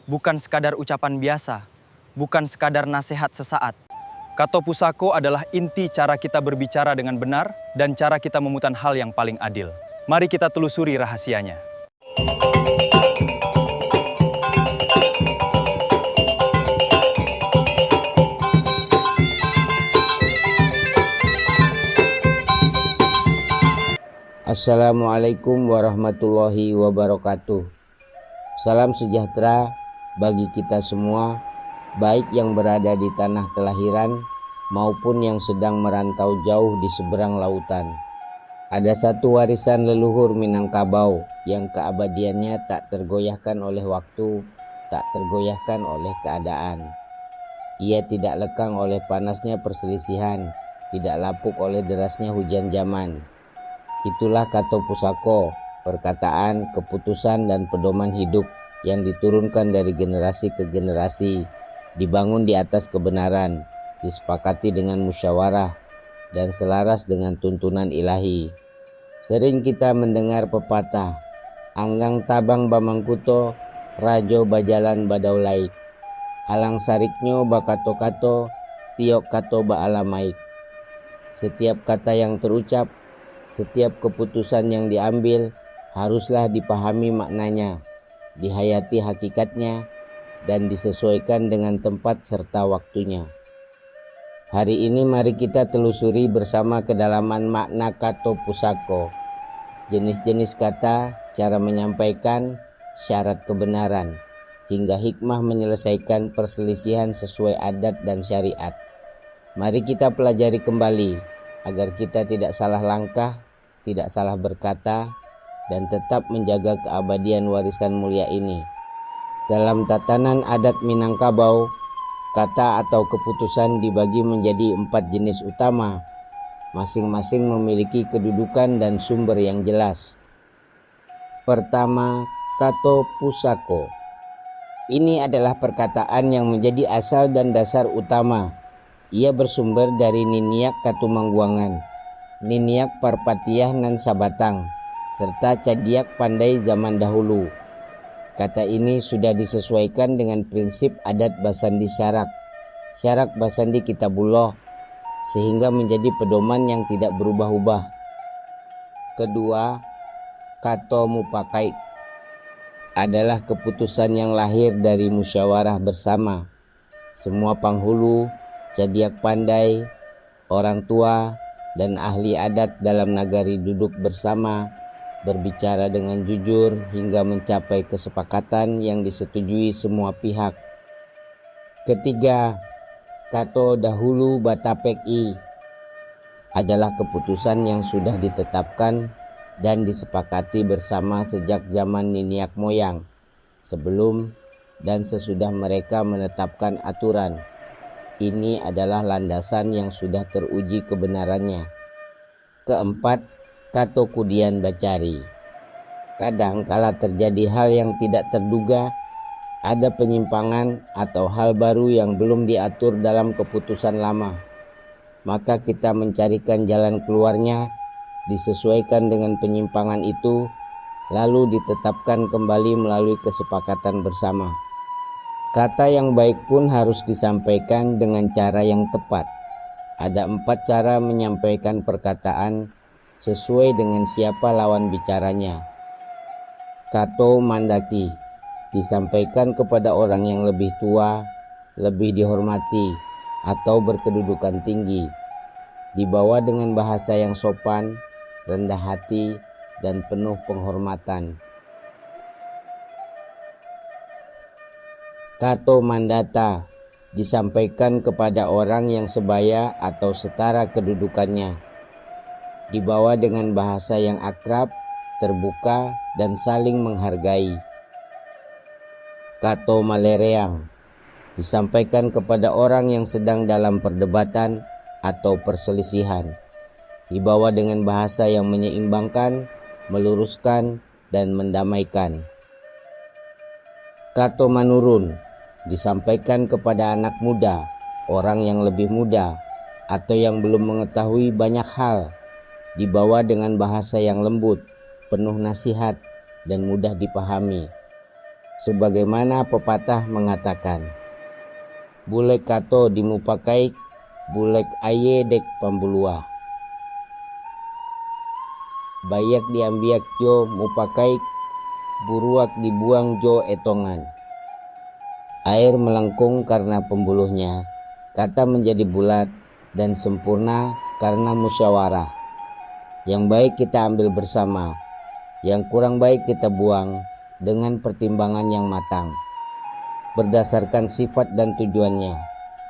bukan sekadar ucapan biasa, bukan sekadar nasihat sesaat. Kato Pusako adalah inti cara kita berbicara dengan benar dan cara kita memutuskan hal yang paling adil. Mari kita telusuri rahasianya. Assalamualaikum warahmatullahi wabarakatuh. Salam sejahtera bagi kita semua, baik yang berada di tanah kelahiran maupun yang sedang merantau jauh di seberang lautan. Ada satu warisan leluhur Minangkabau yang keabadiannya tak tergoyahkan oleh waktu, tak tergoyahkan oleh keadaan. Ia tidak lekang oleh panasnya perselisihan, tidak lapuk oleh derasnya hujan zaman. Itulah Kato Pusako, perkataan, keputusan, dan pedoman hidup yang diturunkan dari generasi ke generasi, dibangun di atas kebenaran, disepakati dengan musyawarah, dan selaras dengan tuntunan ilahi. Sering kita mendengar pepatah, anggang tabang bamangkuto, rajo bajalan badaulaik, alang sariknyo bakato-kato, tiok kato baalamaik. Setiap kata yang terucap, setiap keputusan yang diambil haruslah dipahami maknanya, dihayati hakikatnya, dan disesuaikan dengan tempat serta waktunya. Hari ini mari kita telusuri bersama kedalaman makna Kato Pusako, jenis-jenis kata, cara menyampaikan, syarat kebenaran, hingga hikmah menyelesaikan perselisihan sesuai adat dan syariat. Mari kita pelajari kembali agar kita tidak salah langkah, tidak salah berkata, dan tetap menjaga keabadian warisan mulia ini. Dalam tatanan adat Minangkabau, kata atau keputusan dibagi menjadi 4 jenis utama, masing-masing memiliki kedudukan dan sumber yang jelas. Pertama, Kato Pusako. Ini adalah perkataan yang menjadi asal dan dasar utama. Ia bersumber dari Niniak Katumangguangan, Niniak Parpatiah nan Sabatang, serta Cadiak Pandai zaman dahulu. Kata ini sudah disesuaikan dengan prinsip adat Basandi Syarak, Syarak Basandi Kitabullah, sehingga menjadi pedoman yang tidak berubah-ubah. Kedua, Kato Mupakai adalah keputusan yang lahir dari musyawarah bersama. Semua panghulu, Cadiak Pandai, orang tua, dan ahli adat dalam nagari duduk bersama, berbicara dengan jujur hingga mencapai kesepakatan yang disetujui semua pihak. Ketiga, Kato Dahulu Batapeki adalah keputusan yang sudah ditetapkan dan disepakati bersama sejak zaman Niniak moyang, sebelum dan sesudah mereka menetapkan aturan. Ini adalah landasan yang sudah teruji kebenarannya. Keempat, Kato Kudian Bacari. Kadang kala terjadi hal yang tidak terduga, ada penyimpangan atau hal baru yang belum diatur dalam keputusan lama. Maka kita mencarikan jalan keluarnya, disesuaikan dengan penyimpangan itu, lalu ditetapkan kembali melalui kesepakatan bersama. Kata yang baik pun harus disampaikan dengan cara yang tepat. Ada 4 cara menyampaikan perkataan sesuai dengan siapa lawan bicaranya. Kato Mandaki, disampaikan kepada orang yang lebih tua, lebih dihormati, atau berkedudukan tinggi. Dibawa dengan bahasa yang sopan, rendah hati, dan penuh penghormatan. Kato Mandata, disampaikan kepada orang yang sebaya atau setara kedudukannya. Dibawa dengan bahasa yang akrab, terbuka, dan saling menghargai. Kato Malereang, disampaikan kepada orang yang sedang dalam perdebatan atau perselisihan. Dibawa dengan bahasa yang menyeimbangkan, meluruskan, dan mendamaikan. Kato Manurun, disampaikan kepada anak muda, orang yang lebih muda, atau yang belum mengetahui banyak hal, dibawa dengan bahasa yang lembut, penuh nasihat, dan mudah dipahami. sebagaimana pepatah mengatakan, bulek kato dimupakai, bulek aye dek pambulua. Bayak diambiak jo mupakai, buruak dibuang jo etongan. Air melengkung karena pembuluhnya, kata menjadi bulat dan sempurna karena musyawarah. Yang baik kita ambil bersama, yang kurang baik kita buang dengan pertimbangan yang matang. Berdasarkan sifat dan tujuannya,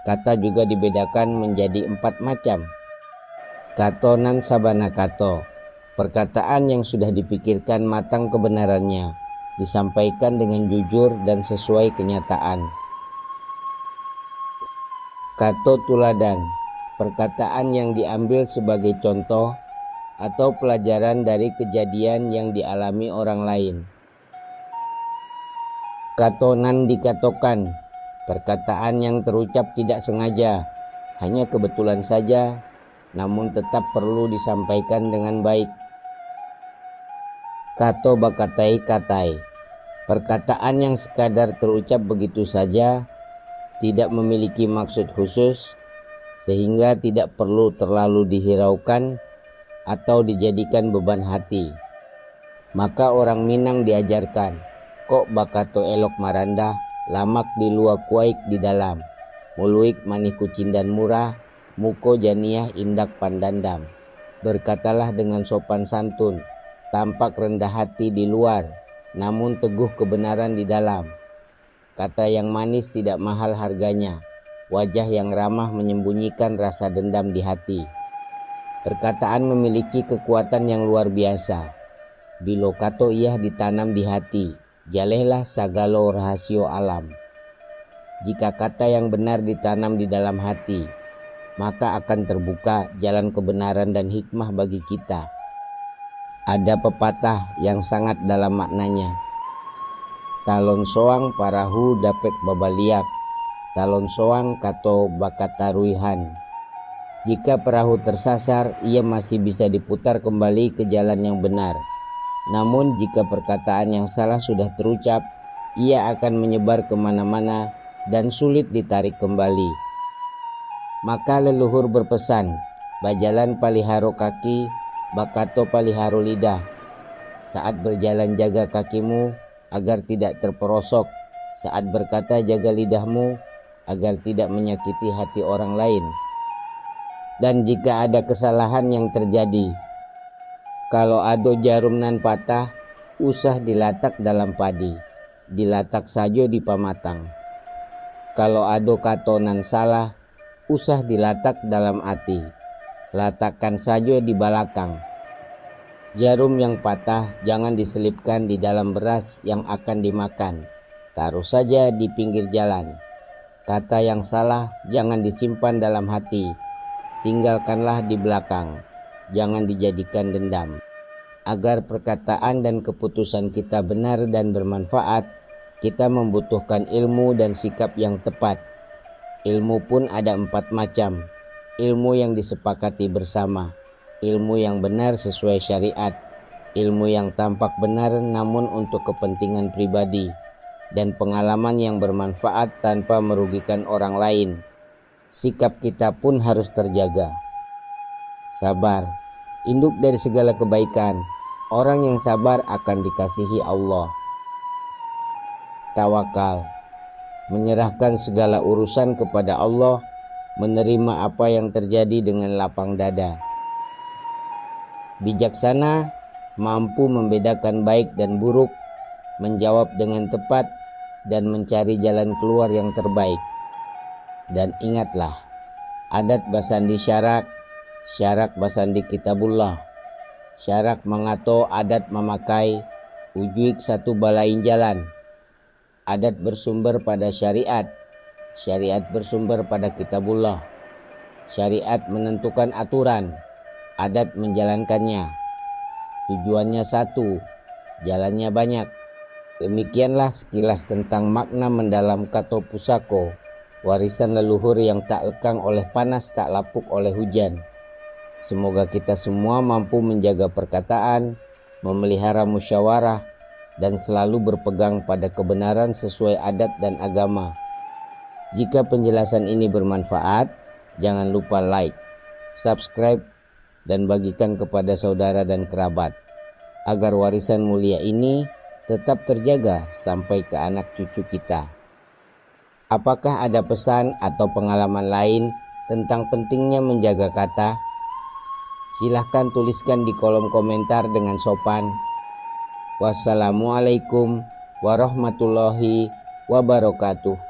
kata juga dibedakan menjadi 4 macam. Katonan sabana kato, perkataan yang sudah dipikirkan matang kebenarannya, disampaikan dengan jujur dan sesuai kenyataan. Kato tuladan, perkataan yang diambil sebagai contoh atau pelajaran dari kejadian yang dialami orang lain. Katonan dikatokan, perkataan yang terucap tidak sengaja, hanya kebetulan saja, namun tetap perlu disampaikan dengan baik. Kato bakatai katai, perkataan yang sekadar terucap begitu saja, tidak memiliki maksud khusus, sehingga tidak perlu terlalu dihiraukan atau dijadikan beban hati. Maka orang Minang diajarkan, kok bakato elok maranda, lamak di luar kuaik di dalam, muluik manih kucindan murah, muko janiah indak pandandam. Berkatalah dengan sopan santun, tampak rendah hati di luar, namun teguh kebenaran di dalam. Kata yang manis tidak mahal harganya, wajah yang ramah menyembunyikan rasa dendam di hati. Perkataan memiliki kekuatan yang luar biasa. Bilo kato ia ditanam di hati, jalehlah sagalo rahasio alam. Jika kata yang benar ditanam di dalam hati, maka akan terbuka jalan kebenaran dan hikmah bagi kita. Ada pepatah yang sangat dalam maknanya. Talon soang parahu dapek babaliap, talon soang kato bakataruihan. Jika perahu tersasar, ia masih bisa diputar kembali ke jalan yang benar. Namun jika perkataan yang salah sudah terucap, ia akan menyebar kemana-mana dan sulit ditarik kembali. Maka leluhur berpesan, bajalan paliharo kaki, bakato paliharo lidah. Saat berjalan jaga kakimu agar tidak terperosok, saat berkata jaga lidahmu agar tidak menyakiti hati orang lain. Dan jika ada kesalahan yang terjadi, kalau ado jarum nan patah, usah dilatak dalam padi, dilatak sajo di pamatang. Kalau ado kato nan salah, usah dilatak dalam hati, latakkan sajo di balakang. Jarum yang patah jangan diselipkan di dalam beras yang akan dimakan, taruh saja di pinggir jalan. Kata yang salah jangan disimpan dalam hati, tinggalkanlah di belakang, jangan dijadikan dendam. Agar perkataan dan keputusan kita benar dan bermanfaat, kita membutuhkan ilmu dan sikap yang tepat. Ilmu pun ada 4 macam. Ilmu yang disepakati bersama, ilmu yang benar sesuai syariat, ilmu yang tampak benar namun untuk kepentingan pribadi, dan pengalaman yang bermanfaat tanpa merugikan orang lain. Sikap kita pun harus terjaga. Sabar, induk dari segala kebaikan. Orang yang sabar akan dikasihi Allah. Tawakal, menyerahkan segala urusan kepada Allah, menerima apa yang terjadi dengan lapang dada. Bijaksana, mampu membedakan baik dan buruk, menjawab dengan tepat, dan mencari jalan keluar yang terbaik. Dan ingatlah, adat basandi syarak, syarak basandi kitabullah. Syarak mengato adat memakai, ujuik satu balain jalan. Adat bersumber pada syariat, syariat bersumber pada kitabullah. Syariat menentukan aturan, adat menjalankannya. Tujuannya satu, jalannya banyak. Demikianlah sekilas tentang makna mendalam kato pusako, warisan leluhur yang tak lekang oleh panas, tak lapuk oleh hujan. Semoga kita semua mampu menjaga perkataan, memelihara musyawarah, dan selalu berpegang pada kebenaran sesuai adat dan agama. Jika penjelasan ini bermanfaat, jangan lupa like, subscribe, dan bagikan kepada saudara dan kerabat, agar warisan mulia ini tetap terjaga sampai ke anak cucu kita. Apakah ada pesan atau pengalaman lain tentang pentingnya menjaga kata? Silahkan tuliskan di kolom komentar dengan sopan. Wassalamualaikum warahmatullahi wabarakatuh.